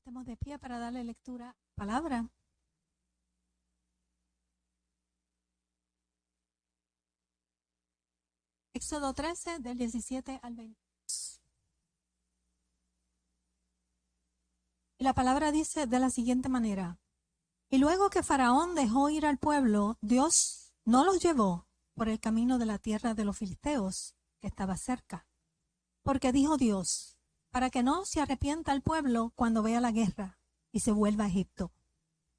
Estemos de pie para darle lectura a la palabra. Éxodo 13, del 17 al 22. Y la palabra dice de la siguiente manera: y luego que Faraón dejó ir al pueblo, Dios no los llevó por el camino de la tierra de los filisteos, que estaba cerca. Porque dijo Dios, para que no se arrepienta el pueblo cuando vea la guerra y se vuelva a Egipto.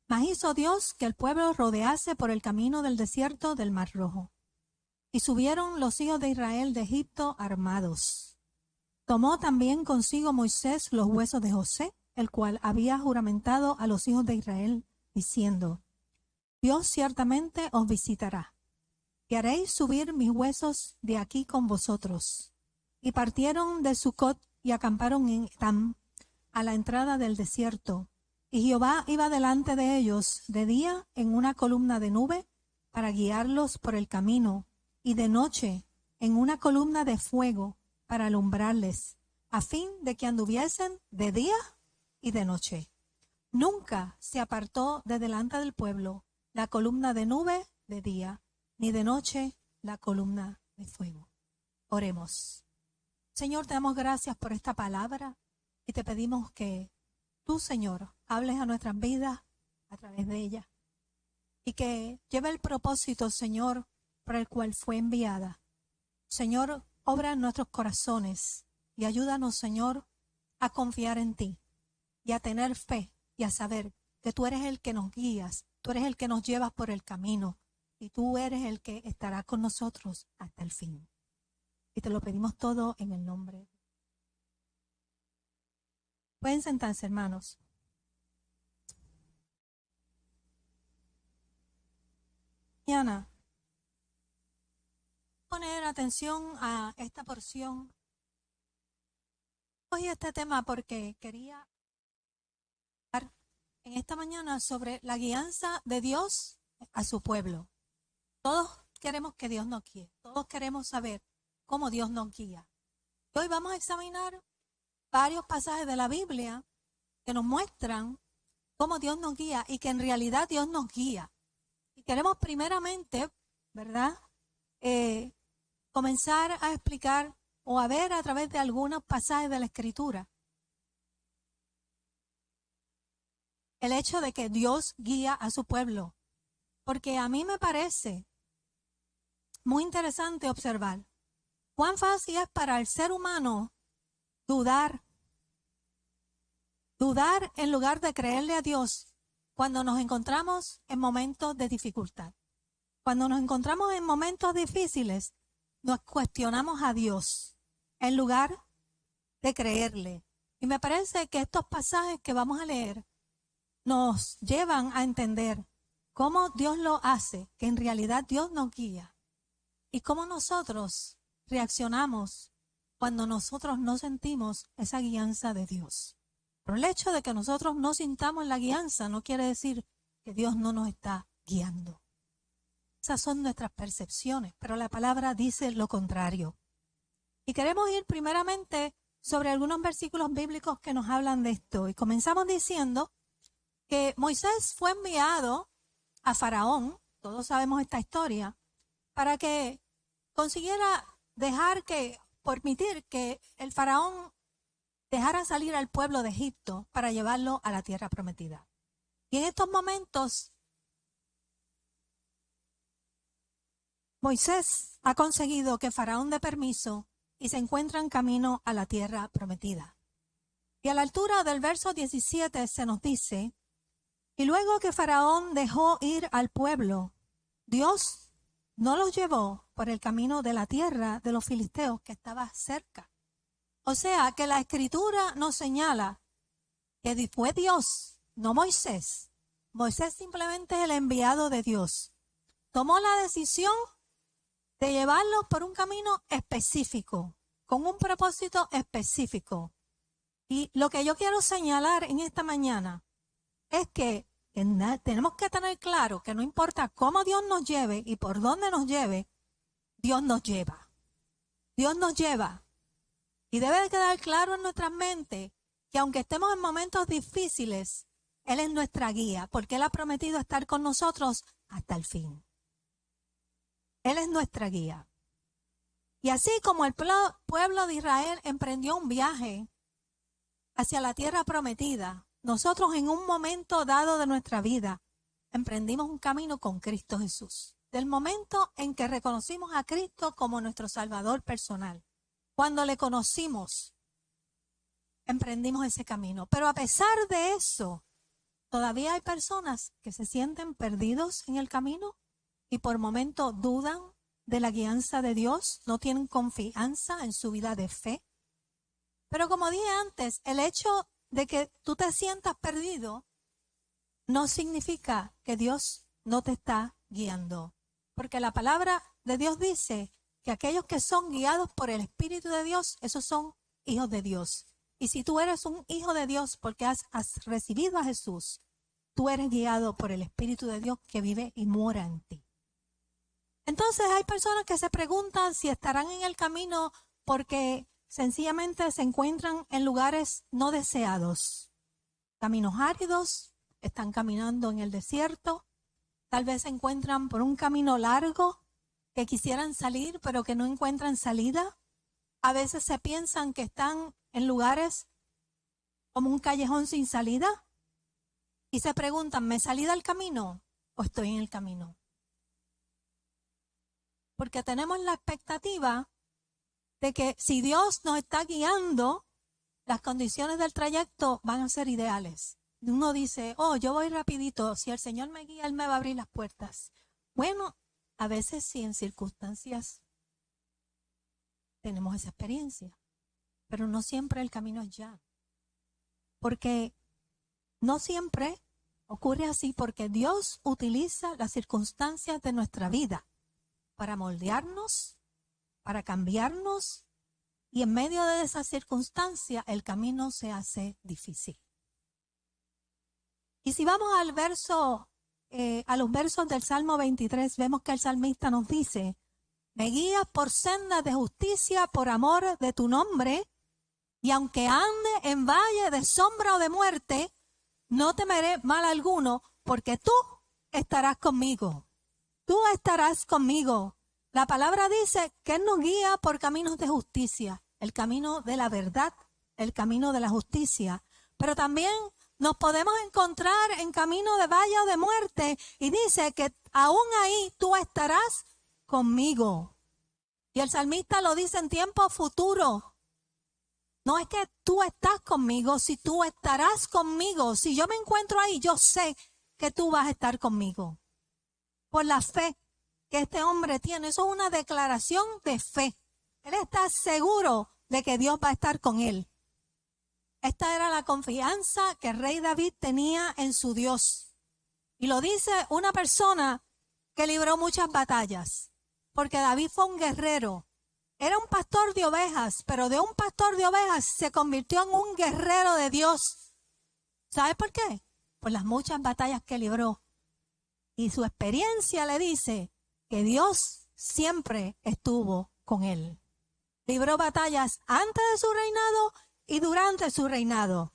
Mas hizo Dios que el pueblo rodease por el camino del desierto del Mar Rojo. Y subieron los hijos de Israel de Egipto armados. Tomó también consigo Moisés los huesos de José, el cual había juramentado a los hijos de Israel, diciendo: Dios ciertamente os visitará, y haréis subir mis huesos de aquí con vosotros. Y partieron de Sucot y acamparon en Etam, a la entrada del desierto. Y Jehová iba delante de ellos de día en una columna de nube para guiarlos por el camino, y de noche en una columna de fuego para alumbrarles, a fin de que anduviesen de día y de noche. Nunca se apartó de delante del pueblo la columna de nube de día, ni de noche la columna de fuego. Oremos. Señor, te damos gracias por esta palabra y te pedimos que tú, Señor, hables a nuestras vidas a través de ella y que lleve el propósito, Señor, por el cual fue enviada. Señor, obra en nuestros corazones y ayúdanos, Señor, a confiar en ti y a tener fe y a saber que tú eres el que nos guías, tú eres el que nos llevas por el camino y tú eres el que estará con nosotros hasta el fin. Y te lo pedimos todo en el nombre. Pueden sentarse, hermanos. Mañana, poner atención a esta porción. Cogí este tema porque quería hablar en esta mañana sobre la guianza de Dios a su pueblo. Todos queremos que Dios nos guíe, todos queremos saber cómo Dios nos guía. Hoy vamos a examinar varios pasajes de la Biblia que nos muestran cómo Dios nos guía y que en realidad Dios nos guía. Y queremos primeramente, ¿verdad?, comenzar a explicar o a ver a través de algunos pasajes de la Escritura el hecho de que Dios guía a su pueblo. Porque a mí me parece muy interesante observar cuán fácil es para el ser humano dudar en lugar de creerle a Dios cuando nos encontramos en momentos de dificultad. Cuando nos encontramos en momentos difíciles, nos cuestionamos a Dios en lugar de creerle. Y me parece que estos pasajes que vamos a leer nos llevan a entender cómo Dios lo hace, que en realidad Dios nos guía, y cómo nosotros reaccionamos cuando nosotros no sentimos esa guianza de Dios. Pero el hecho de que nosotros no sintamos la guianza no quiere decir que Dios no nos está guiando. Esas son nuestras percepciones, pero la palabra dice lo contrario. Y queremos ir primeramente sobre algunos versículos bíblicos que nos hablan de esto. Y comenzamos diciendo que Moisés fue enviado a Faraón, todos sabemos esta historia, para que consiguiera permitir que el Faraón dejara salir al pueblo de Egipto para llevarlo a la tierra prometida. Y en estos momentos, Moisés ha conseguido que Faraón dé permiso y se encuentra en camino a la tierra prometida. Y a la altura del verso 17 se nos dice: y luego que Faraón dejó ir al pueblo, Dios no los llevó por el camino de la tierra de los filisteos que estaba cerca. O sea que la Escritura nos señala que fue Dios, no Moisés. Moisés simplemente es el enviado de Dios. Tomó la decisión de llevarlos por un camino específico, con un propósito específico. Y lo que yo quiero señalar en esta mañana es que tenemos que tener claro que no importa cómo Dios nos lleve y por dónde nos lleve, Dios nos lleva. Dios nos lleva. Y debe de quedar claro en nuestras mentes que aunque estemos en momentos difíciles, Él es nuestra guía, porque Él ha prometido estar con nosotros hasta el fin. Él es nuestra guía. Y así como el pueblo de Israel emprendió un viaje hacia la tierra prometida, nosotros en un momento dado de nuestra vida emprendimos un camino con Cristo Jesús. Del momento en que reconocimos a Cristo como nuestro Salvador personal, cuando le conocimos, emprendimos ese camino. Pero a pesar de eso, todavía hay personas que se sienten perdidos en el camino y por momentos dudan de la guianza de Dios, no tienen confianza en su vida de fe. Pero como dije antes, el hecho de que tú te sientas perdido no significa que Dios no te está guiando. Porque la palabra de Dios dice que aquellos que son guiados por el Espíritu de Dios, esos son hijos de Dios. Y si tú eres un hijo de Dios porque has recibido a Jesús, tú eres guiado por el Espíritu de Dios que vive y mora en ti. Entonces hay personas que se preguntan si estarán en el camino porque sencillamente se encuentran en lugares no deseados. Caminos áridos, están caminando en el desierto, tal vez se encuentran por un camino largo que quisieran salir pero que no encuentran salida. A veces se piensan que están en lugares como un callejón sin salida y se preguntan, ¿me salí del camino o estoy en el camino? Porque tenemos la expectativa de que si Dios nos está guiando, las condiciones del trayecto van a ser ideales. Uno dice, oh, yo voy rapidito, si el Señor me guía, Él me va a abrir las puertas. Bueno, a veces sí, en circunstancias tenemos esa experiencia, pero no siempre el camino es ya. Porque no siempre ocurre así, porque Dios utiliza las circunstancias de nuestra vida para moldearnos, para cambiarnos, y en medio de esa circunstancia el camino se hace difícil. Y si vamos al a los versos del Salmo 23, vemos que el salmista nos dice, me guías por sendas de justicia por amor de tu nombre, y aunque ande en valle de sombra o de muerte, no temeré mal alguno, porque tú estarás conmigo. Tú estarás conmigo. La palabra dice que Él nos guía por caminos de justicia, el camino de la verdad, el camino de la justicia, pero también nos podemos encontrar en camino de valle o de muerte y dice que aún ahí tú estarás conmigo. Y el salmista lo dice en tiempo futuro. No es que tú estás conmigo, si tú estarás conmigo. Si yo me encuentro ahí, yo sé que tú vas a estar conmigo. Por la fe que este hombre tiene, eso es una declaración de fe. Él está seguro de que Dios va a estar con él. Esta era la confianza que el rey David tenía en su Dios. Y lo dice una persona que libró muchas batallas, porque David fue un guerrero. Era un pastor de ovejas, pero de un pastor de ovejas se convirtió en un guerrero de Dios. ¿Sabe por qué? Por las muchas batallas que libró. Y su experiencia le dice que Dios siempre estuvo con él. Libró batallas antes de su reinado y durante su reinado.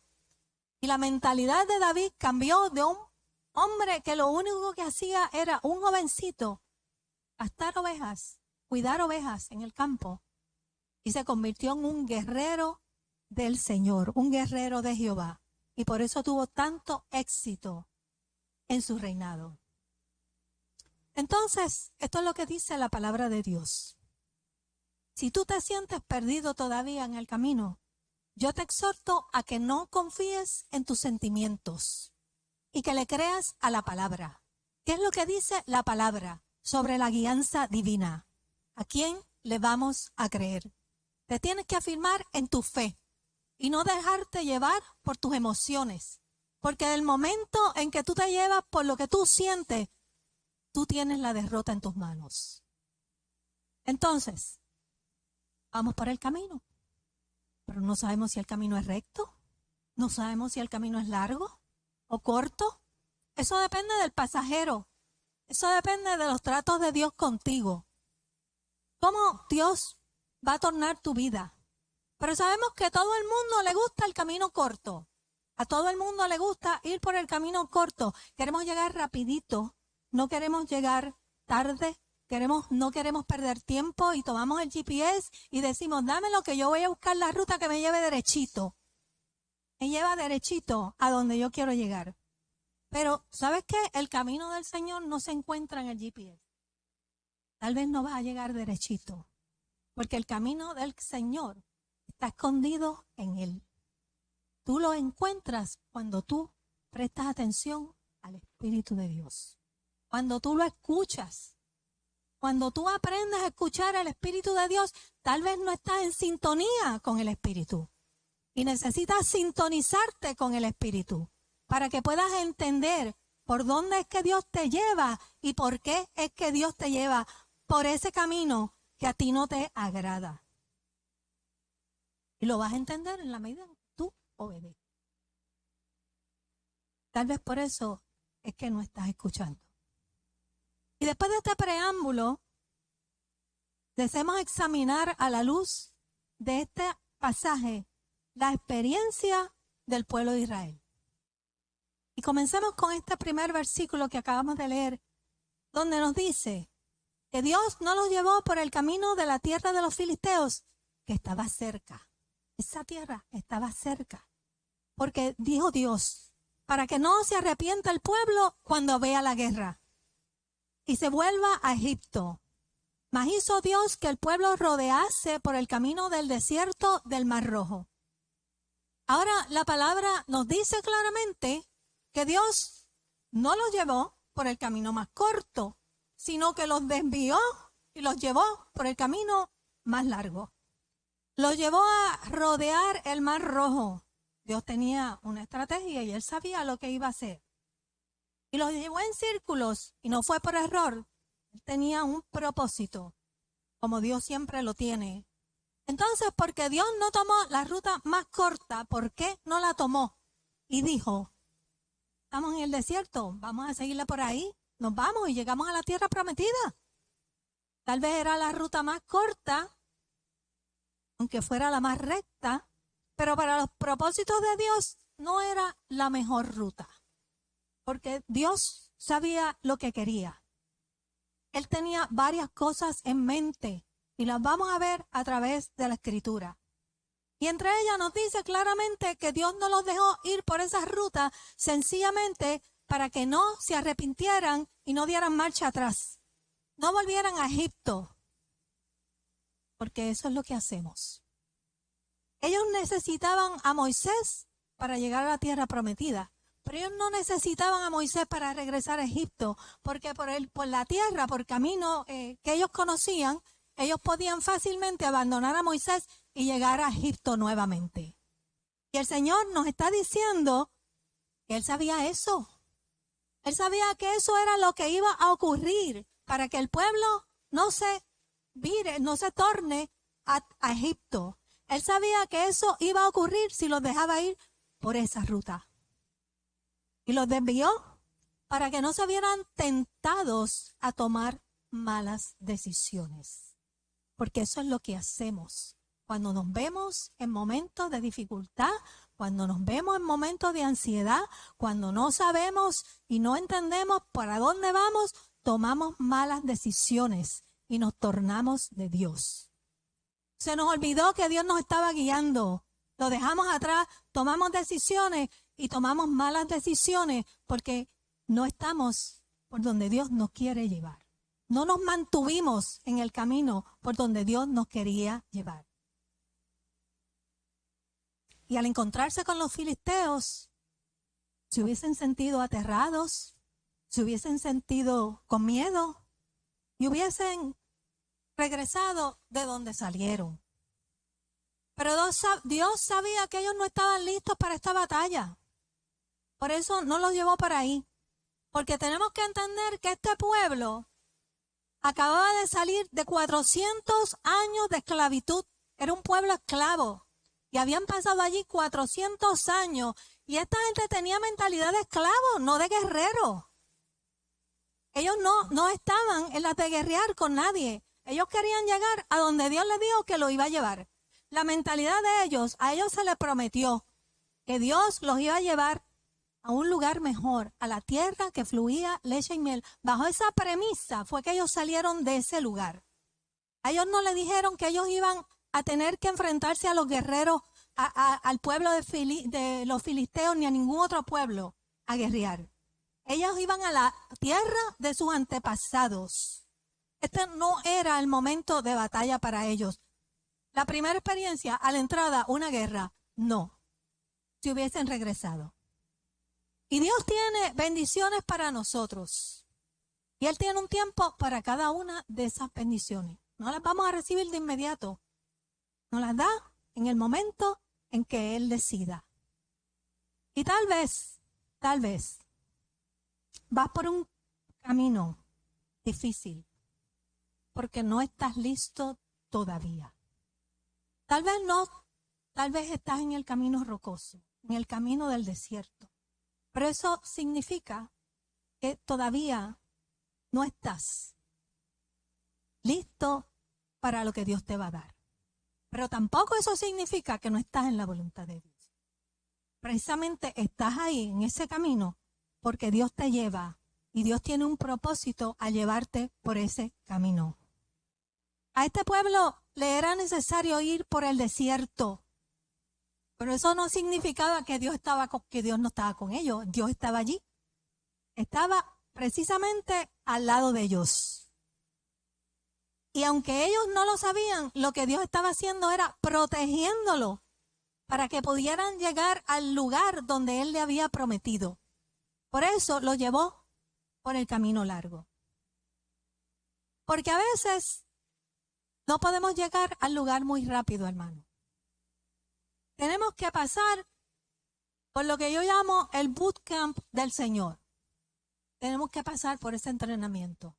Y la mentalidad de David cambió de un hombre que lo único que hacía era un jovencito, pastar ovejas, cuidar ovejas en el campo. Y se convirtió en un guerrero del Señor, un guerrero de Jehová. Y por eso tuvo tanto éxito en su reinado. Entonces, esto es lo que dice la palabra de Dios. Si tú te sientes perdido todavía en el camino, yo te exhorto a que no confíes en tus sentimientos y que le creas a la palabra. ¿Qué es lo que dice la palabra sobre la guianza divina? ¿A quién le vamos a creer? Te tienes que afirmar en tu fe y no dejarte llevar por tus emociones, porque del momento en que tú te llevas por lo que tú sientes, tú tienes la derrota en tus manos. Entonces, vamos por el camino, pero no sabemos si el camino es recto, no sabemos si el camino es largo o corto. Eso depende del pasajero, eso depende de los tratos de Dios contigo. ¿Cómo Dios va a tornar tu vida Pero sabemos que a todo el mundo le gusta el camino corto. A todo el mundo le gusta ir por el camino corto. Queremos llegar rapidito, no queremos llegar tarde, no queremos perder tiempo y tomamos el GPS y decimos, dame lo que yo voy a buscar la ruta que me lleve derechito. Me lleva derechito a donde yo quiero llegar. Pero, ¿sabes qué? El camino del Señor no se encuentra en el GPS. Tal vez no vas a llegar derechito, porque el camino del Señor está escondido en Él. Tú lo encuentras cuando tú prestas atención al Espíritu de Dios. Cuando tú lo escuchas. Cuando tú aprendes a escuchar al Espíritu de Dios, tal vez no estás en sintonía con el Espíritu. Y necesitas sintonizarte con el Espíritu para que puedas entender por dónde es que Dios te lleva y por qué es que Dios te lleva por ese camino que a ti no te agrada. Y lo vas a entender en la medida en que tú obedeces. Tal vez por eso es que no estás escuchando. Y después de este preámbulo, deseamos examinar a la luz de este pasaje la experiencia del pueblo de Israel. Y comencemos con este primer versículo que acabamos de leer, donde nos dice que Dios no los llevó por el camino de la tierra de los filisteos, que estaba cerca. Esa tierra estaba cerca. Porque dijo Dios, para que no se arrepienta el pueblo cuando vea la guerra y se vuelva a Egipto. Mas hizo Dios que el pueblo rodease por el camino del desierto del Mar Rojo. Ahora la palabra nos dice claramente que Dios no los llevó por el camino más corto, sino que los desvió y los llevó por el camino más largo. Los llevó a rodear el Mar Rojo. Dios tenía una estrategia y Él sabía lo que iba a hacer. Y los llevó en círculos y no fue por error. Él tenía un propósito, como Dios siempre lo tiene. Entonces, porque Dios no tomó la ruta más corta, ¿por qué no la tomó? Y dijo, estamos en el desierto, vamos a seguirla por ahí, nos vamos y llegamos a la tierra prometida. Tal vez era la ruta más corta, aunque fuera la más recta, pero para los propósitos de Dios no era la mejor ruta, porque Dios sabía lo que quería. Él tenía varias cosas en mente y las vamos a ver a través de la Escritura. Y entre ellas nos dice claramente que Dios no los dejó ir por esa ruta sencillamente para que no se arrepintieran y no dieran marcha atrás. No volvieran a Egipto, porque eso es lo que hacemos. Ellos necesitaban a Moisés para llegar a la tierra prometida, pero ellos no necesitaban a Moisés para regresar a Egipto, porque por la tierra, por camino que ellos conocían, ellos podían fácilmente abandonar a Moisés y llegar a Egipto nuevamente. Y el Señor nos está diciendo que Él sabía eso. Él sabía que eso era lo que iba a ocurrir para que el pueblo no se vire, no se torne a Egipto. Él sabía que eso iba a ocurrir si los dejaba ir por esa ruta. Y los desvió para que no se vieran tentados a tomar malas decisiones. Porque eso es lo que hacemos. Cuando nos vemos en momentos de dificultad, cuando nos vemos en momentos de ansiedad, cuando no sabemos y no entendemos para dónde vamos, tomamos malas decisiones y nos tornamos de Dios. Se nos olvidó que Dios nos estaba guiando. Lo dejamos atrás, tomamos decisiones y tomamos malas decisiones porque no estamos por donde Dios nos quiere llevar. No nos mantuvimos en el camino por donde Dios nos quería llevar. Y al encontrarse con los filisteos, se hubiesen sentido aterrados, se hubiesen sentido con miedo y hubiesen regresado de donde salieron. Pero Dios sabía que ellos no estaban listos para esta batalla. Por eso no los llevó para ahí. Porque tenemos que entender que este pueblo acababa de salir de 400 años de esclavitud. Era un pueblo esclavo. Y habían pasado allí 400 años. Y esta gente tenía mentalidad de esclavo, no de guerrero. Ellos no estaban en las de guerrear con nadie. Ellos querían llegar a donde Dios les dijo que lo iba a llevar. la mentalidad de ellos, a ellos se les prometió que Dios los iba a llevar a un lugar mejor, a la tierra que fluía leche y miel. Bajo esa premisa fue que ellos salieron de ese lugar. A ellos no le dijeron que ellos iban a tener que enfrentarse a los guerreros, al pueblo de los filisteos, ni a ningún otro pueblo a guerrear. Ellos iban a la tierra de sus antepasados. Este no era el momento de batalla para ellos. La primera experiencia, a la entrada, una guerra, no, si hubiesen regresado. Y Dios tiene bendiciones para nosotros. Y Él tiene un tiempo para cada una de esas bendiciones. No las vamos a recibir de inmediato. Nos las da en el momento en que Él decida. Y tal vez, vas por un camino difícil porque no estás listo todavía. Tal vez estás en el camino rocoso, en el camino del desierto. Pero eso significa que todavía no estás listo para lo que Dios te va a dar. Pero tampoco eso significa que no estás en la voluntad de Dios. Precisamente estás ahí en ese camino porque Dios te lleva y Dios tiene un propósito a llevarte por ese camino. A este pueblo le era necesario ir por el desierto, pero eso no significaba que Dios no estaba con ellos. Dios estaba allí. Estaba precisamente al lado de ellos. Y aunque ellos no lo sabían, lo que Dios estaba haciendo era protegiéndolo para que pudieran llegar al lugar donde Él le había prometido. Por eso lo llevó por el camino largo. Porque a veces no podemos llegar al lugar muy rápido, hermano. Tenemos que pasar por lo que yo llamo el bootcamp del Señor. Tenemos que pasar por ese entrenamiento.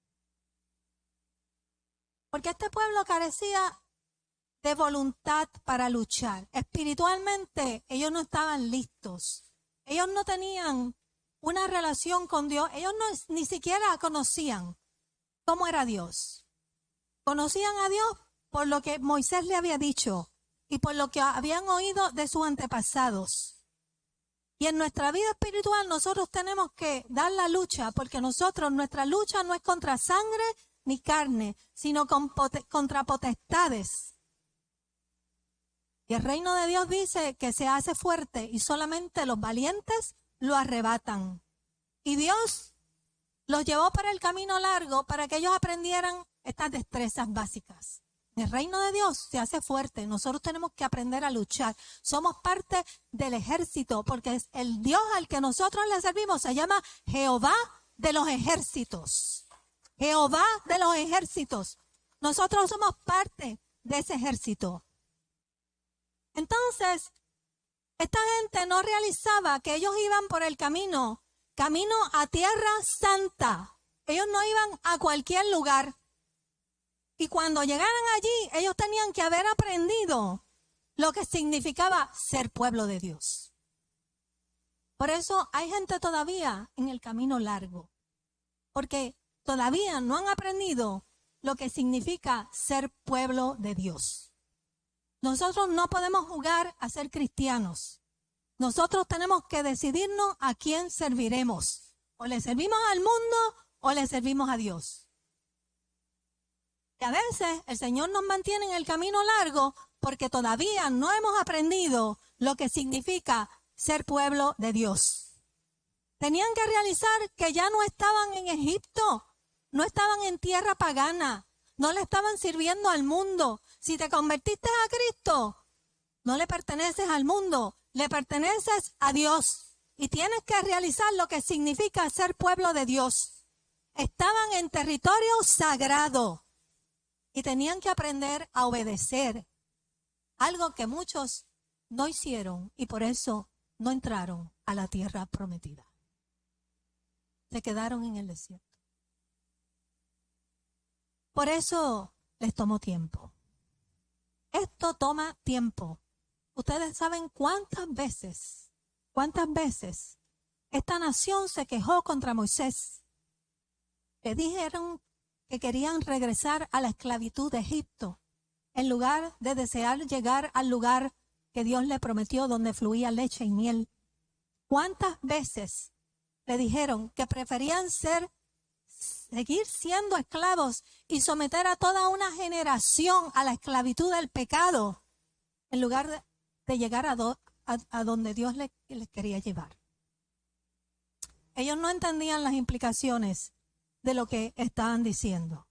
Porque este pueblo carecía de voluntad para luchar. Espiritualmente, ellos no estaban listos. Ellos no tenían una relación con Dios. Ellos ni siquiera conocían cómo era Dios. Conocían a Dios por lo que Moisés le había dicho y por lo que habían oído de sus antepasados. Y en nuestra vida espiritual nosotros tenemos que dar la lucha, porque nuestra lucha no es contra sangre ni carne, sino contra potestades. Y el reino de Dios dice que se hace fuerte y solamente los valientes lo arrebatan. Y Dios los llevó para el camino largo para que ellos aprendieran estas destrezas básicas. El reino de Dios se hace fuerte. Nosotros tenemos que aprender a luchar. Somos parte del ejército porque es el Dios al que nosotros le servimos. Se llama Jehová de los ejércitos. Jehová de los ejércitos. Nosotros somos parte de ese ejército. Entonces, esta gente no realizaba que ellos iban por el camino a tierra santa. Ellos no iban a cualquier lugar. Y cuando llegaran allí, ellos tenían que haber aprendido lo que significaba ser pueblo de Dios. Por eso hay gente todavía en el camino largo, porque todavía no han aprendido lo que significa ser pueblo de Dios. Nosotros no podemos jugar a ser cristianos. Nosotros tenemos que decidirnos a quién serviremos. O le servimos al mundo o le servimos a Dios. Y a veces el Señor nos mantiene en el camino largo porque todavía no hemos aprendido lo que significa ser pueblo de Dios. Tenían que realizar que ya no estaban en Egipto, no estaban en tierra pagana, no le estaban sirviendo al mundo. Si te convertiste a Cristo, no le perteneces al mundo, le perteneces a Dios. Y tienes que realizar lo que significa ser pueblo de Dios. Estaban en territorio sagrado. Y tenían que aprender a obedecer, algo que muchos no hicieron y por eso no entraron a la tierra prometida. Se quedaron en el desierto. Por eso les tomó tiempo. Esto toma tiempo. Ustedes saben cuántas veces esta nación se quejó contra Moisés. Le dijeron que querían regresar a la esclavitud de Egipto. en lugar de desear llegar al lugar que Dios le prometió donde fluía leche y miel? ¿Cuántas veces le dijeron que preferían seguir siendo esclavos y someter a toda una generación a la esclavitud del pecado en lugar de llegar a donde Dios les quería llevar? Ellos no entendían las implicaciones de lo que estaban diciendo.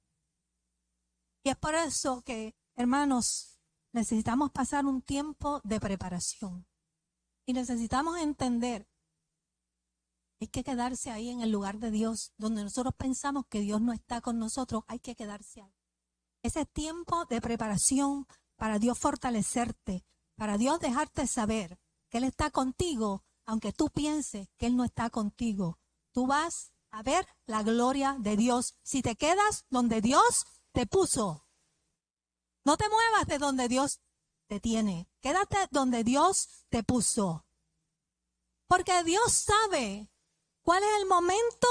Y es por eso que, hermanos, necesitamos pasar un tiempo de preparación. Y necesitamos entender que hay que quedarse ahí en el lugar de Dios, donde nosotros pensamos que Dios no está con nosotros, hay que quedarse ahí. Ese tiempo de preparación para Dios fortalecerte, para Dios dejarte saber que Él está contigo, aunque tú pienses que Él no está contigo. Tú vas a ver la gloria de Dios si te quedas donde Dios te puso. No te muevas de donde Dios te tiene. Quédate donde Dios te puso. Porque Dios sabe cuál es el momento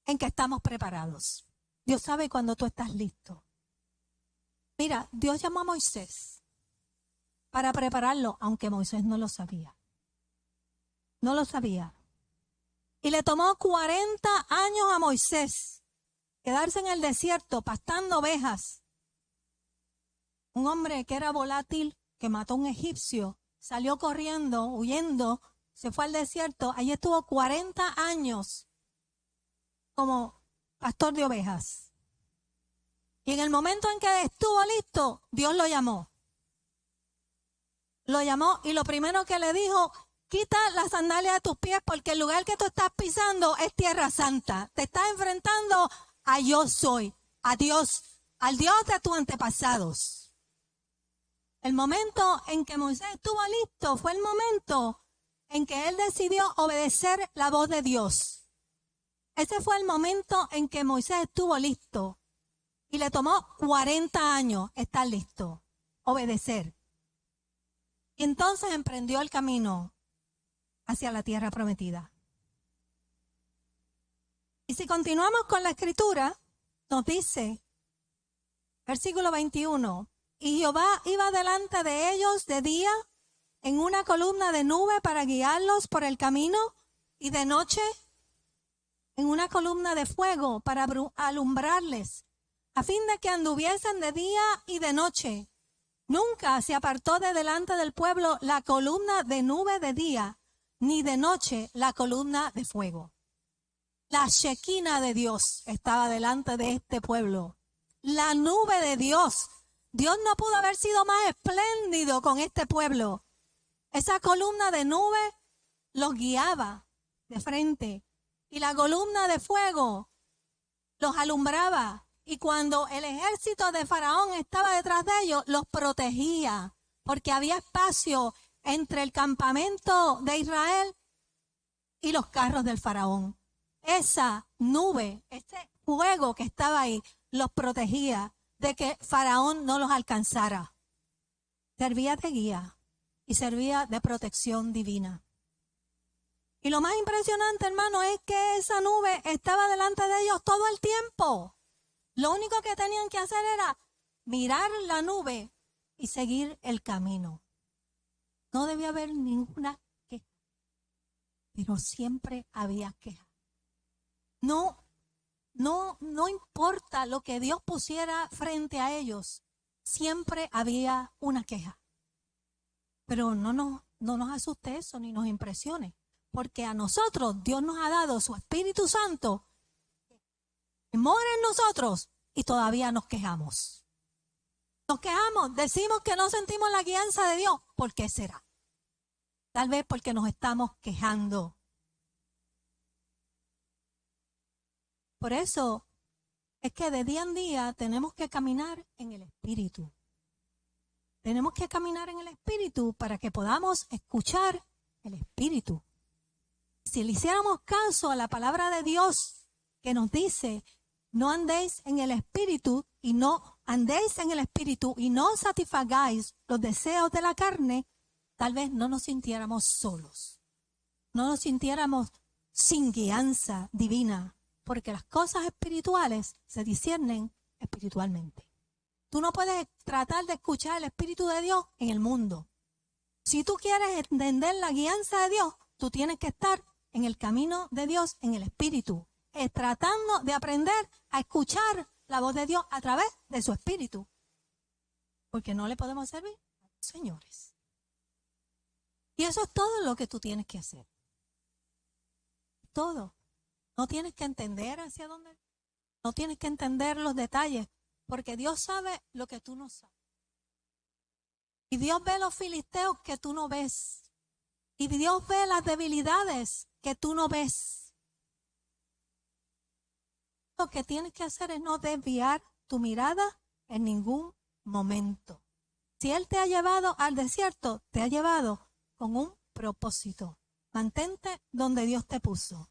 en que estamos preparados. Dios sabe cuando tú estás listo. Mira, Dios llamó a Moisés para prepararlo, aunque Moisés no lo sabía. No lo sabía. Y le tomó 40 años a Moisés quedarse en el desierto pastando ovejas. Un hombre que era volátil, que mató a un egipcio, salió corriendo, huyendo, se fue al desierto. Allí estuvo 40 años como pastor de ovejas. Y en el momento en que estuvo listo, Dios lo llamó. Lo llamó y lo primero que le dijo: quita las sandalias de tus pies porque el lugar que tú estás pisando es tierra santa. Te estás enfrentando a yo soy, a Dios, al Dios de tus antepasados. El momento en que Moisés estuvo listo fue el momento en que él decidió obedecer la voz de Dios. Ese fue el momento en que Moisés estuvo listo. Y le tomó 40 años estar listo, obedecer. Y entonces emprendió el camino hacia la tierra prometida. Y si continuamos con la escritura, nos dice, versículo 21, y Jehová iba delante de ellos de día en una columna de nube para guiarlos por el camino, y de noche en una columna de fuego para alumbrarles, a fin de que anduviesen de día y de noche. Nunca se apartó de delante del pueblo la columna de nube de día, ni de noche la columna de fuego. La Shekinah de Dios estaba delante de este pueblo. La nube de Dios. Dios no pudo haber sido más espléndido con este pueblo. Esa columna de nube los guiaba de frente. Y la columna de fuego los alumbraba. Y cuando el ejército de Faraón estaba detrás de ellos, los protegía. Porque había espacio entre el campamento de Israel y los carros del Faraón. Esa nube, ese fuego que estaba ahí, los protegía de que Faraón no los alcanzara. Servía de guía y servía de protección divina. Y lo más impresionante, hermano, es que esa nube estaba delante de ellos todo el tiempo. Lo único que tenían que hacer era mirar la nube y seguir el camino. No debía haber ninguna queja, pero siempre había queja. No importa lo que Dios pusiera frente a ellos, siempre había una queja. Pero no nos asuste eso ni nos impresione, porque a nosotros Dios nos ha dado su Espíritu Santo, que mora en nosotros y todavía nos quejamos. Nos quejamos, decimos que no sentimos la guianza de Dios. ¿Por qué será? Tal vez porque nos estamos quejando. Por eso es que de día en día tenemos que caminar en el Espíritu. Tenemos que caminar en el Espíritu para que podamos escuchar el Espíritu. Si le hiciéramos caso a la palabra de Dios que nos dice, no andéis en el Espíritu y no andéis en el Espíritu y no satisfagáis los deseos de la carne, tal vez no nos sintiéramos solos. No nos sintiéramos sin guianza divina, porque las cosas espirituales se disciernen espiritualmente. Tú no puedes tratar de escuchar el Espíritu de Dios en el mundo. Si tú quieres entender la guianza de Dios, tú tienes que estar en el camino de Dios, en el Espíritu, tratando de aprender a escuchar la voz de Dios a través de su Espíritu. Porque no le podemos servir a los señores. Y eso es todo lo que tú tienes que hacer. Todo. No tienes que entender hacia dónde. No tienes que entender los detalles. Porque Dios sabe lo que tú no sabes. Y Dios ve los filisteos que tú no ves. Y Dios ve las debilidades que tú no ves. Lo que tienes que hacer es no desviar tu mirada en ningún momento. Si Él te ha llevado al desierto, te ha llevado con un propósito. Mantente donde Dios te puso.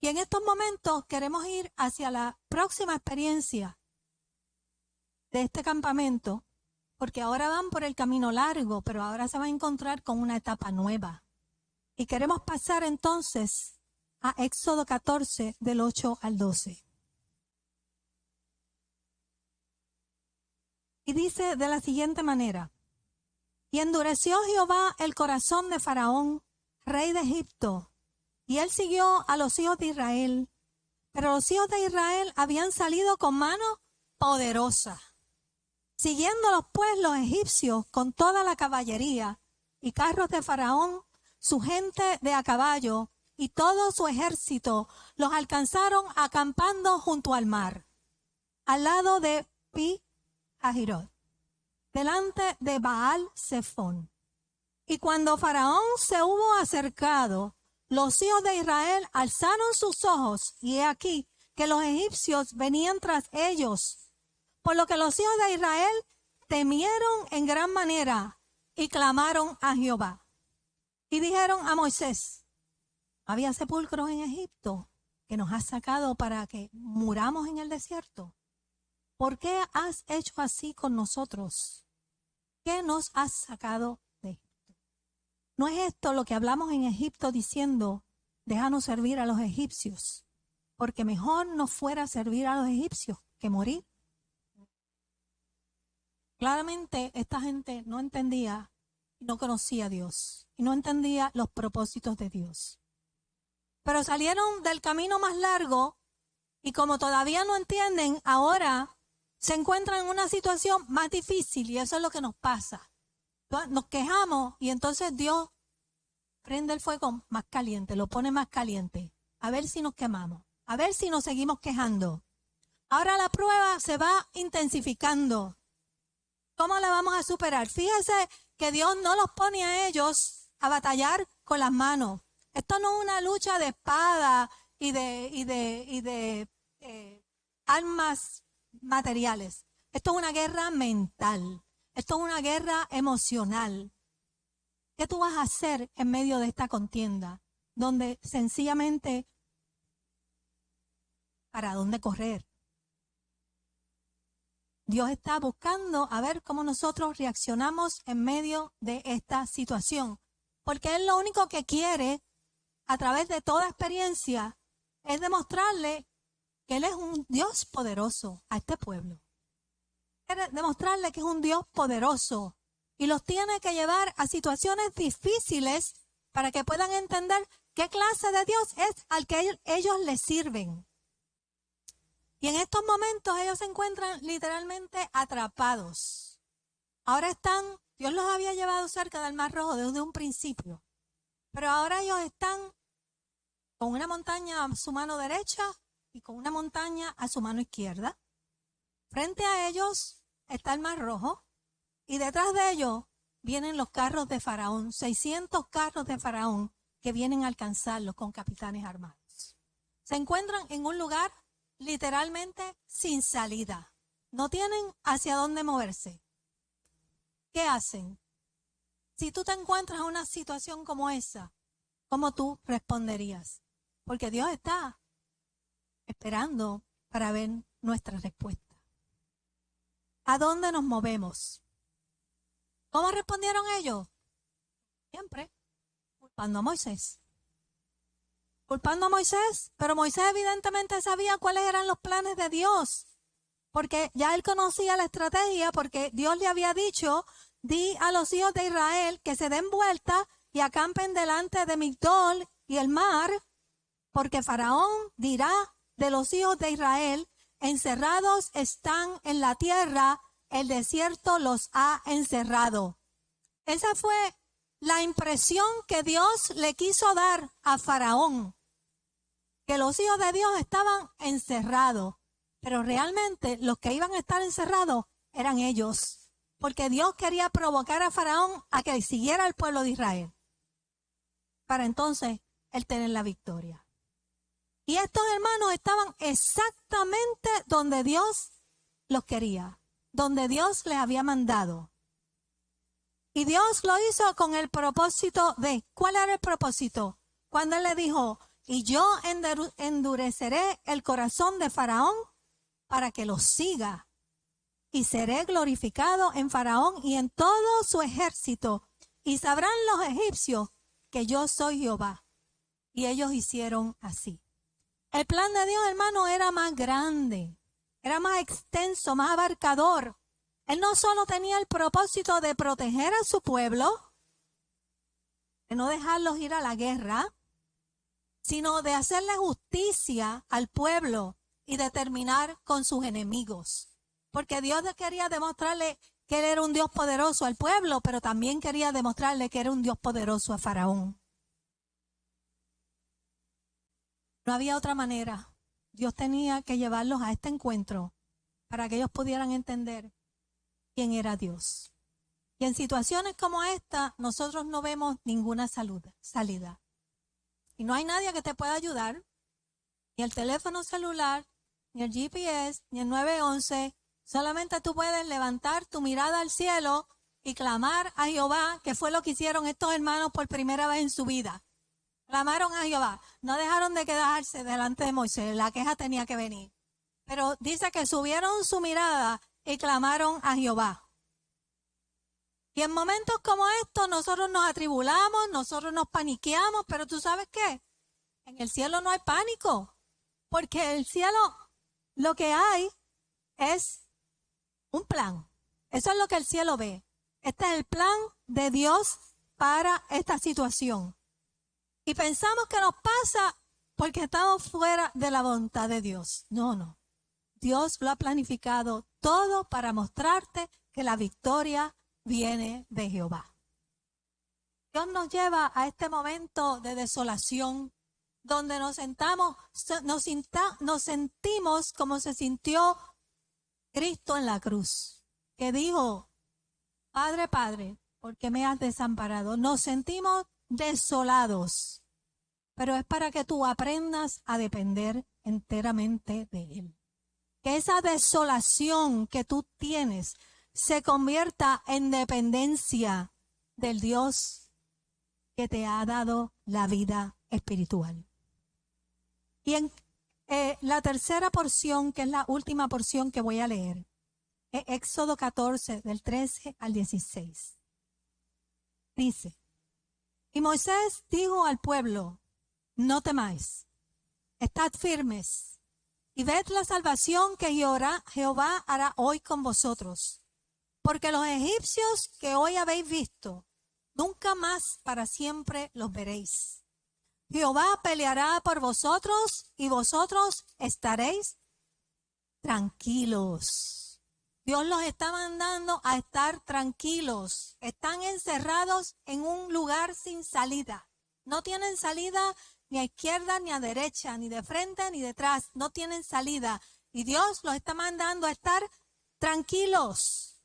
Y en estos momentos queremos ir hacia la próxima experiencia de este campamento, porque ahora van por el camino largo, pero ahora se va a encontrar con una etapa nueva. Y queremos pasar entonces a Éxodo 14, del 8 al 12. Y dice de la siguiente manera: y endureció Jehová el corazón de Faraón, rey de Egipto, y él siguió a los hijos de Israel. Pero los hijos de Israel habían salido con mano poderosa, siguiéndolos pues los egipcios con toda la caballería y carros de Faraón, su gente de a caballo y todo su ejército, los alcanzaron acampando junto al mar, al lado de Pi-Hahirot, delante de Baal-Zephón. Y cuando Faraón se hubo acercado, los hijos de Israel alzaron sus ojos, y he aquí que los egipcios venían tras ellos. Por lo que los hijos de Israel temieron en gran manera y clamaron a Jehová. Y dijeron a Moisés: había sepulcros en Egipto que nos has sacado para que muramos en el desierto. ¿Por qué has hecho así con nosotros? ¿Qué nos has sacado de Egipto? ¿No es esto lo que hablamos en Egipto diciendo: déjanos servir a los egipcios? Porque mejor nos fuera servir a los egipcios que morir. Claramente esta gente no entendía, no conocía a Dios y no entendía los propósitos de Dios. Pero salieron del camino más largo y como todavía no entienden, ahora se encuentran en una situación más difícil, y eso es lo que nos pasa. Nos quejamos y entonces Dios prende el fuego más caliente, lo pone más caliente, a ver si nos quemamos, a ver si nos seguimos quejando. Ahora la prueba se va intensificando. ¿Cómo la vamos a superar? Fíjese que Dios no los pone a ellos a batallar con las manos. Esto no es una lucha de espada y de armas materiales. Esto es una guerra mental. Esto es una guerra emocional. ¿Qué tú vas a hacer en medio de esta contienda? Donde sencillamente, ¿para dónde correr? Dios está buscando a ver cómo nosotros reaccionamos en medio de esta situación. Porque Él lo único que quiere, a través de toda experiencia, es demostrarle que Él es un Dios poderoso a este pueblo. Quiere demostrarle que es un Dios poderoso. Y los tiene que llevar a situaciones difíciles para que puedan entender qué clase de Dios es al que ellos les sirven. Y en estos momentos ellos se encuentran literalmente atrapados. Ahora Dios los había llevado cerca del Mar Rojo desde un principio. Pero ahora ellos están con una montaña a su mano derecha y con una montaña a su mano izquierda. Frente a ellos está el Mar Rojo y detrás de ellos vienen los carros de Faraón, 600 carros de Faraón que vienen a alcanzarlos con capitanes armados. Se encuentran en un lugar literalmente sin salida. No tienen hacia dónde moverse. ¿Qué hacen? Si tú te encuentras en una situación como esa, ¿cómo tú responderías? Porque Dios está esperando para ver nuestra respuesta. ¿A dónde nos movemos? ¿Cómo respondieron ellos? Siempre culpando a Moisés. Culpando a Moisés, pero Moisés evidentemente sabía cuáles eran los planes de Dios. porque ya él conocía la estrategia, porque Dios le había dicho, di a los hijos de Israel que se den vuelta y acampen delante de Migdol y el mar, porque Faraón dirá de los hijos de Israel, encerrados están en la tierra, el desierto los ha encerrado. Esa fue la impresión que Dios le quiso dar a Faraón, que los hijos de Dios estaban encerrados, pero realmente los que iban a estar encerrados eran ellos, porque Dios quería provocar a Faraón a que siguiera al pueblo de Israel, para entonces él tener la victoria. Y estos hermanos estaban exactamente donde Dios los quería, donde Dios les había mandado. Y Dios lo hizo con el propósito de, ¿cuál era el propósito? Cuando él le dijo, y yo endureceré el corazón de Faraón para que los siga, y seré glorificado en Faraón y en todo su ejército, y sabrán los egipcios que yo soy Jehová. Y ellos hicieron así. El plan de Dios, hermano, era más grande, era más extenso, más abarcador. Él no solo tenía el propósito de proteger a su pueblo, de no dejarlos ir a la guerra, sino de hacerle justicia al pueblo y de terminar con sus enemigos. Porque Dios quería demostrarle que Él era un Dios poderoso al pueblo, pero también quería demostrarle que era un Dios poderoso a Faraón. No había otra manera. Dios tenía que llevarlos a este encuentro para que ellos pudieran entender quién era Dios. Y en situaciones como esta, nosotros no vemos ninguna salida. Y no hay nadie que te pueda ayudar, ni el teléfono celular, ni el GPS, ni el 911. Solamente tú puedes levantar tu mirada al cielo y clamar a Jehová, que fue lo que hicieron estos hermanos por primera vez en su vida. Clamaron a Jehová, no dejaron de quedarse delante de Moisés, la queja tenía que venir. Pero dice que subieron su mirada y clamaron a Jehová. Y en momentos como estos nosotros nos atribulamos, nosotros nos paniqueamos, pero ¿tú sabes qué? En el cielo no hay pánico, porque en el cielo lo que hay es un plan. Eso es lo que el cielo ve. Este es el plan de Dios para esta situación. Y pensamos que nos pasa porque estamos fuera de la voluntad de Dios. No. Dios lo ha planificado todo para mostrarte que la victoria viene de Jehová. Dios nos lleva a este momento de desolación donde nos sentimos como se sintió Cristo en la cruz, que dijo, Padre, Padre, ¿por qué me has desamparado? Nos sentimos desolados, pero es para que tú aprendas a depender enteramente de Él. Que esa desolación que tú tienes se convierta en dependencia del Dios que te ha dado la vida espiritual. Y en la tercera porción, que es la última porción que voy a leer, es Éxodo 14, del 13 al 16. Dice, y Moisés dijo al pueblo, no temáis, estad firmes, y ved la salvación que Jehová hará hoy con vosotros. Porque los egipcios que hoy habéis visto, nunca más para siempre los veréis. Jehová peleará por vosotros y vosotros estaréis tranquilos. Dios los está mandando a estar tranquilos. Están encerrados en un lugar sin salida. No tienen salida ni a izquierda ni a derecha, ni de frente ni detrás. No tienen salida. Y Dios los está mandando a estar tranquilos.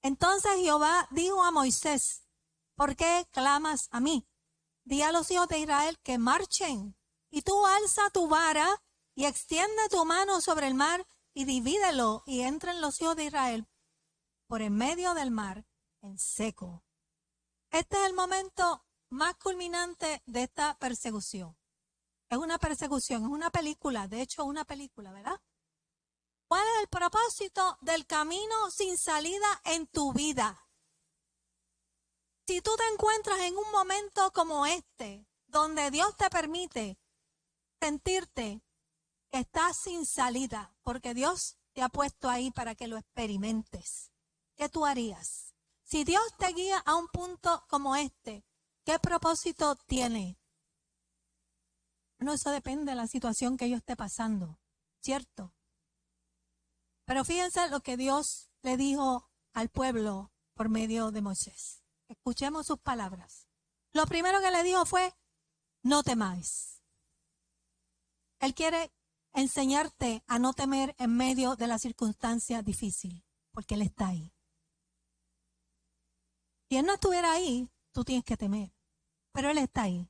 Entonces Jehová dijo a Moisés, ¿por qué clamas a mí? Di a los hijos de Israel que marchen, y tú alza tu vara y extiende tu mano sobre el mar y divídelo, y entren los hijos de Israel por en medio del mar en seco. Este es el momento más culminante de esta persecución. Es una persecución, es una película, de hecho una película, ¿verdad? ¿Cuál es el propósito del camino sin salida en tu vida? Si tú te encuentras en un momento como este, donde Dios te permite sentirte que estás sin salida, porque Dios te ha puesto ahí para que lo experimentes. ¿Qué tú harías? Si Dios te guía a un punto como este, ¿qué propósito tiene? Bueno, eso depende de la situación que yo esté pasando, ¿cierto? Pero fíjense lo que Dios le dijo al pueblo por medio de Moisés. Escuchemos sus palabras. Lo primero que le dijo fue, no temáis. Él quiere enseñarte a no temer en medio de la circunstancia difícil, porque Él está ahí. Si Él no estuviera ahí, tú tienes que temer, pero Él está ahí.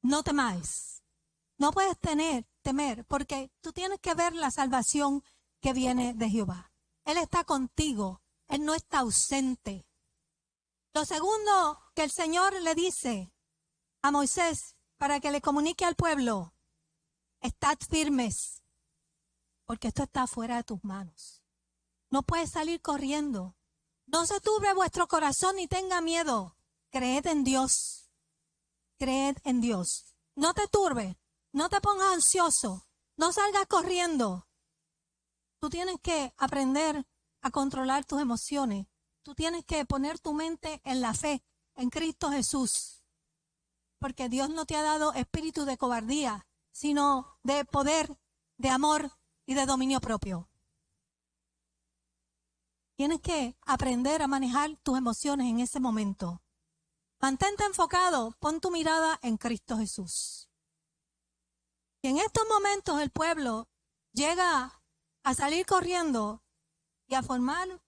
No temáis. No puedes temer, porque tú tienes que ver la salvación que viene de Jehová. Él está contigo, Él no está ausente. Lo segundo que el Señor le dice a Moisés para que le comunique al pueblo, estad firmes, porque esto está fuera de tus manos. No puedes salir corriendo. No se turbe vuestro corazón ni tenga miedo. Creed en Dios. Creed en Dios. No te turbe, no te pongas ansioso, no salgas corriendo. Tú tienes que aprender a controlar tus emociones. Tú tienes que poner tu mente en la fe, en Cristo Jesús. Porque Dios no te ha dado espíritu de cobardía, sino de poder, de amor y de dominio propio. Tienes que aprender a manejar tus emociones en ese momento. Mantente enfocado, pon tu mirada en Cristo Jesús. Y en estos momentos el pueblo llega a salir corriendo y a formar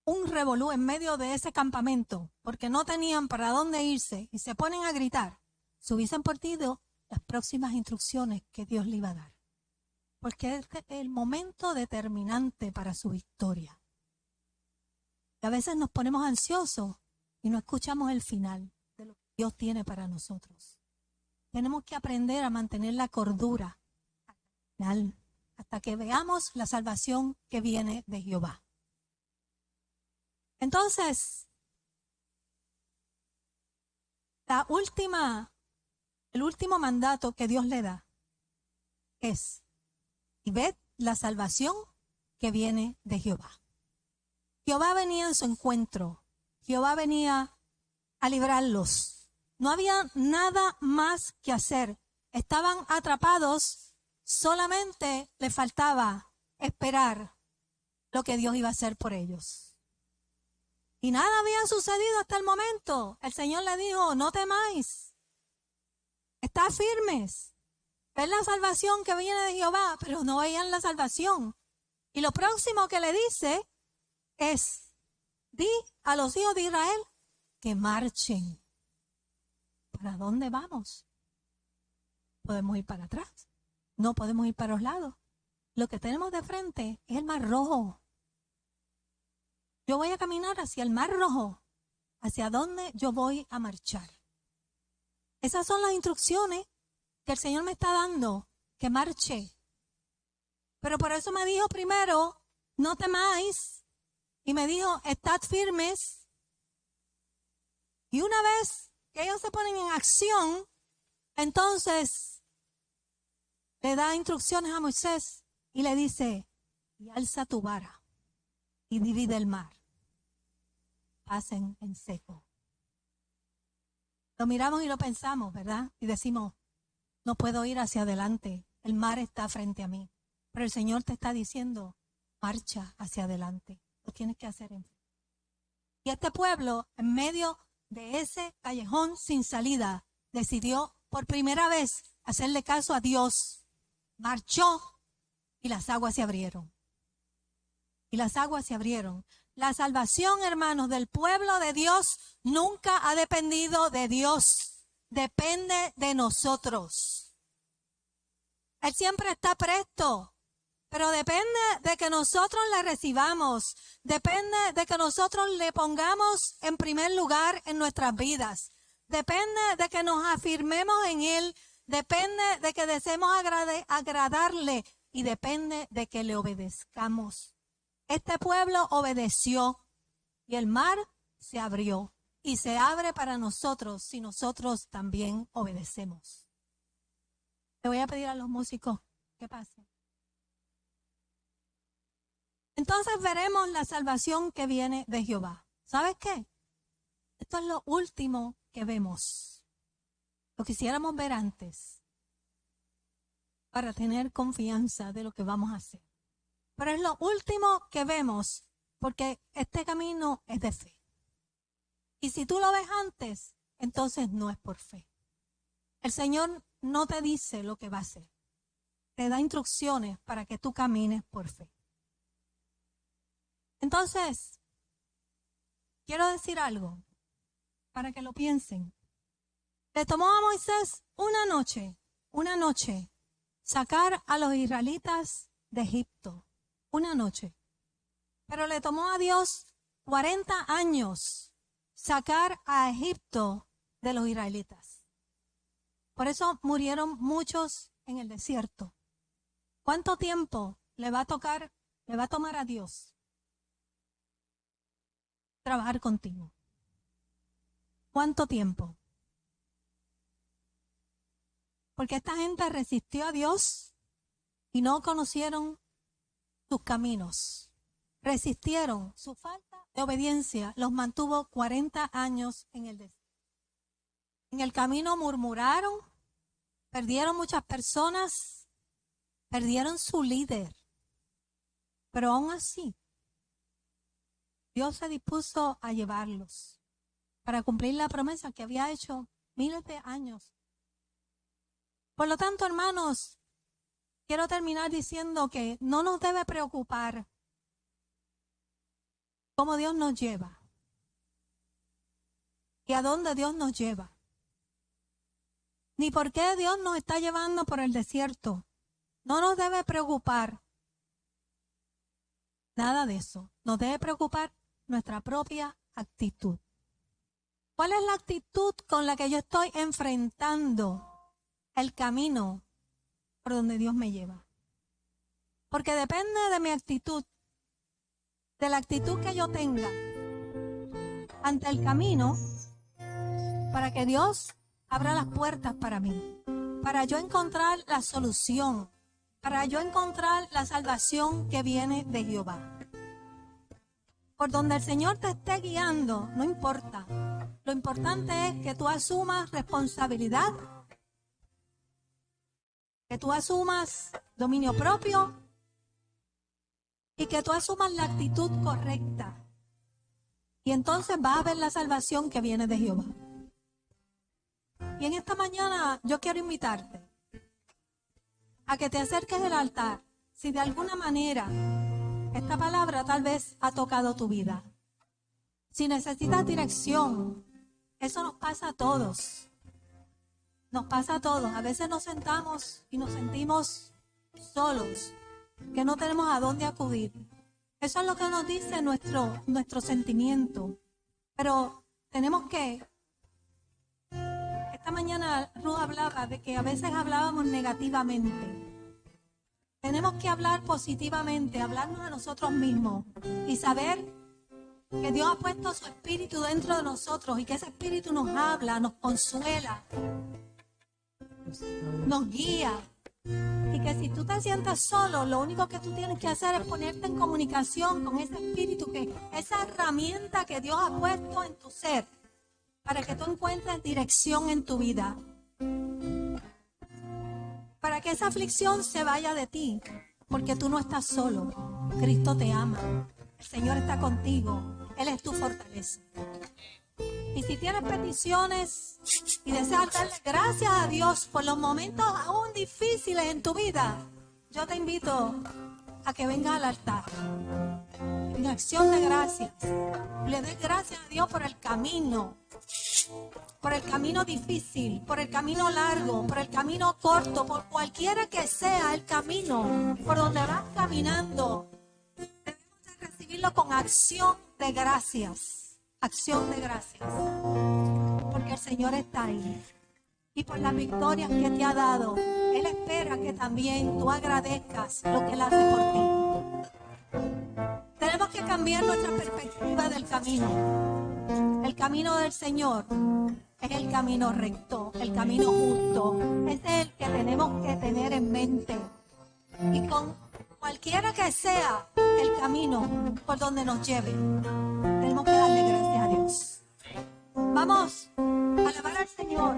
un revolú en medio de ese campamento, porque no tenían para dónde irse y se ponen a gritar. Se hubiesen perdido las próximas instrucciones que Dios le iba a dar, porque es el momento determinante para su victoria. Y a veces nos ponemos ansiosos y no escuchamos el final de lo que Dios tiene para nosotros. Tenemos que aprender a mantener la cordura hasta que veamos la salvación que viene de Jehová. Entonces, el último mandato que Dios le da es, y ved la salvación que viene de Jehová. Jehová venía en su encuentro. Jehová venía a librarlos. No había nada más que hacer. Estaban atrapados. Solamente les faltaba esperar lo que Dios iba a hacer por ellos. Y nada había sucedido hasta el momento. El Señor le dijo, no temáis. Estad firmes. Ven la salvación que viene de Jehová, pero no veían la salvación. Y lo próximo que le dice es, di a los hijos de Israel que marchen. ¿Para dónde vamos? Podemos ir para atrás. No podemos ir para los lados. Lo que tenemos de frente es el Mar Rojo. Yo voy a caminar hacia el Mar Rojo. ¿Hacia dónde yo voy a marchar? Esas son las instrucciones que el Señor me está dando, que marche. Pero por eso me dijo primero, no temáis. Y me dijo, estad firmes. Y una vez que ellos se ponen en acción, entonces le da instrucciones a Moisés y le dice, y alza tu vara y divide el mar. Pasen en seco. Lo miramos y lo pensamos, ¿verdad? Y decimos, no puedo ir hacia adelante, el mar está frente a mí. Pero el Señor te está diciendo, marcha hacia adelante, lo tienes que hacer en fe. Y este pueblo, en medio de ese callejón sin salida, decidió por primera vez hacerle caso a Dios. Marchó y las aguas se abrieron. Y las aguas se abrieron. La salvación, hermanos, del pueblo de Dios nunca ha dependido de Dios. Depende de nosotros. Él siempre está presto. Pero depende de que nosotros le recibamos. Depende de que nosotros le pongamos en primer lugar en nuestras vidas. Depende de que nos afirmemos en Él. Depende de que deseemos agradarle. Y depende de que le obedezcamos. Este pueblo obedeció. Y el mar se abrió. Y se abre para nosotros si nosotros también obedecemos. Le voy a pedir a los músicos que pasen. Entonces veremos la salvación que viene de Jehová. ¿Sabes qué? Esto es lo último que vemos. Lo quisiéramos ver antes para tener confianza de lo que vamos a hacer. Pero es lo último que vemos porque este camino es de fe. Y si tú lo ves antes, entonces no es por fe. El Señor no te dice lo que va a hacer. Te da instrucciones para que tú camines por fe. Entonces, quiero decir algo para que lo piensen. Le tomó a Moisés una noche, sacar a los israelitas de Egipto. Una noche. Pero le tomó a Dios 40 años sacar a Egipto de los israelitas. Por eso murieron muchos en el desierto. ¿Cuánto tiempo le va a tomar a Dios trabajar contigo? ¿Cuánto tiempo? Porque esta gente resistió a Dios y no conocieron sus caminos. Resistieron. Su falta de obediencia los mantuvo 40 años en el desierto. En el camino murmuraron, perdieron muchas personas, perdieron su líder. Pero aún así, Dios se dispuso a llevarlos para cumplir la promesa que había hecho miles de años. Por lo tanto, hermanos, quiero terminar diciendo que no nos debe preocupar cómo Dios nos lleva y a dónde Dios nos lleva. Ni por qué Dios nos está llevando por el desierto. No nos debe preocupar nada de eso. Nos debe preocupar nuestra propia actitud. ¿Cuál es la actitud con la que yo estoy enfrentando el camino por donde Dios me lleva? Porque depende de mi actitud, de la actitud que yo tenga ante el camino, para que Dios abra las puertas para mí, para yo encontrar la solución, para yo encontrar la salvación que viene de Jehová. Por donde el Señor te esté guiando, no importa. Lo importante es que tú asumas responsabilidad, que tú asumas dominio propio y que tú asumas la actitud correcta. Y entonces vas a ver la salvación que viene de Jehová. Y en esta mañana yo quiero invitarte a que te acerques al altar. Si de alguna manera esta palabra tal vez ha tocado tu vida. Si necesitas dirección, eso nos pasa a todos. Nos pasa a todos. A veces nos sentamos y nos sentimos solos, que no tenemos a dónde acudir. Eso es lo que nos dice nuestro sentimiento. Pero tenemos que... Esta mañana Ruth hablaba de que a veces hablábamos negativamente. Tenemos que hablar positivamente, hablarnos a nosotros mismos y saber que Dios ha puesto su espíritu dentro de nosotros y que ese espíritu nos habla, nos consuela, nos guía. Y que si tú te sientes solo, lo único que tú tienes que hacer es ponerte en comunicación con ese espíritu, esa herramienta que Dios ha puesto en tu ser, para que tú encuentres dirección en tu vida. Para que esa aflicción se vaya de ti, porque tú no estás solo. Cristo te ama. El Señor está contigo. Él es tu fortaleza. Y si tienes peticiones y deseas darle gracias a Dios por los momentos aún difíciles en tu vida, yo te invito a que vengas al altar en acción de gracias. Le des gracias a Dios por el camino difícil, por el camino largo, por el camino corto, por cualquiera que sea el camino por donde vas caminando. Debemos de recibirlo con acción de gracias. Acción de gracias. Porque el Señor está ahí. Y por las victorias que te ha dado, Él espera que también tú agradezcas lo que Él hace por ti. Tenemos que cambiar nuestra perspectiva del camino. El camino del Señor es el camino recto, el camino justo. Ese es el que tenemos que tener en mente. Y con Cualquiera que sea el camino por donde nos lleve, tenemos que darle gracias a Dios. Vamos a alabar al Señor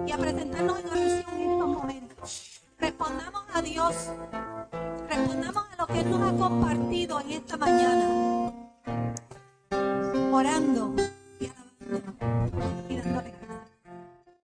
y a presentarnos en oración en estos momentos. Respondamos a Dios, respondamos a lo que Él nos ha compartido en esta mañana, orando.